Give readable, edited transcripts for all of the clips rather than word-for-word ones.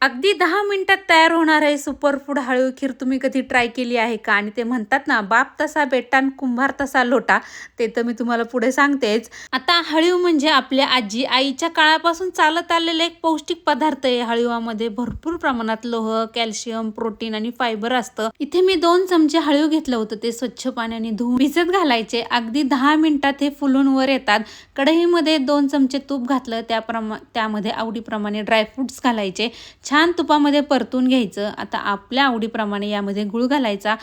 अगदी 10 मिनिटात तयार होणार आहे सुपर फूड हळीव खीर. तुम्ही कधी ट्राय केली आहे का? आणि ते म्हणतात ना, बाप तसा बेटा आणि कुंभार तसा लोटा, ते तर मी तुम्हाला पुढे सांगतेच. आता हळीव म्हणजे आपल्या आजी आईच्या काळापासून चालत आलेला एक पौष्टिक पदार्थ आहे. हळीवामध्ये भरपूर प्रमाणात लोह, कॅल्शियम, प्रोटीन आणि फायबर असतं. इथे मी 2 चमचे हळीव घेतलं होतं. ते स्वच्छ पाण्याने धुवून भिजत घालायचे. अगदी 10 मिनिटात हे फुलून वर येतात. कढईमध्ये 2 चमचे तूप घातलं, त्यामध्ये आवडीप्रमाणे ड्रायफ्रुट्स घालायचे. छान तुपामध्ये परतून घ्यायचं. आता आपल्या आवडीप्रमाणे यामध्ये गूळ घालायचा.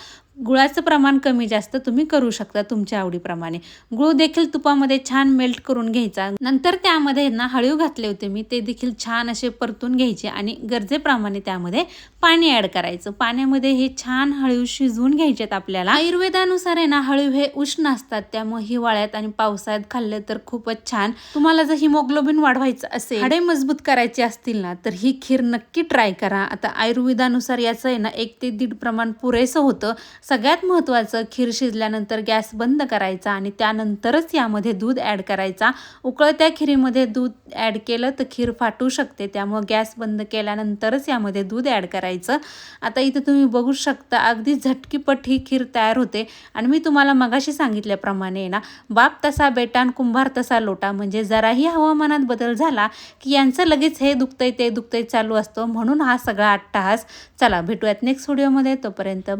गुळाचं प्रमाण कमी जास्त तुम्ही करू शकता तुमच्या आवडीप्रमाणे. गूळ देखील तुपामध्ये छान मेल्ट करून घ्यायचा. नंतर त्यामध्ये ना हळीव घातले होते मी, ते देखील छान असे परतून घ्यायचे आणि गरजेप्रमाणे त्यामध्ये पाणी ॲड करायचं. पाण्यामध्ये हे छान हळीव शिजवून घ्यायचेत आपल्याला. आयुर्वेदानुसार आहे ना, हळीव हे उष्ण असतात, त्यामुळे हिवाळ्यात आणि पावसाळ्यात खाल्ले तर खूपच छान. तुम्हाला जर हिमोग्लोबिन वाढवायचं असेल, हाडे मजबूत करायचे असतील ना, तर ही खीर नक्की ट्राय करा. आता आयुर्वेदानुसार याचं आहे ना 1 ते 1.5 प्रमाण पुरेसं होतं. सगळ्यात महत्त्वाचं, खीर शिजल्यानंतर गॅस बंद करायचा आणि त्यानंतरच यामध्ये दूध ॲड करायचा. उकळत्या खिरीमध्ये दूध ॲड केलं तर खीर फाटू शकते, त्यामुळे गॅस बंद केल्यानंतरच यामध्ये दूध ॲड करायचं. आता इथे तुम्ही बघू शकता अगदी झटकीपट ही खीर तयार होते. आणि मी तुम्हाला मगाशी सांगितल्याप्रमाणे ना, बाप तसा बेटा आणि कुंभार तसा लोटा, म्हणजे जराही हवामानात बदल झाला की यांचं लगेच हे दुखतंय ते दुखतंय चालू असतं. म्हणून हा सगळा अट्टाहास. चला भेटूयात नेक्स्ट व्हिडिओमध्ये. तोपर्यंत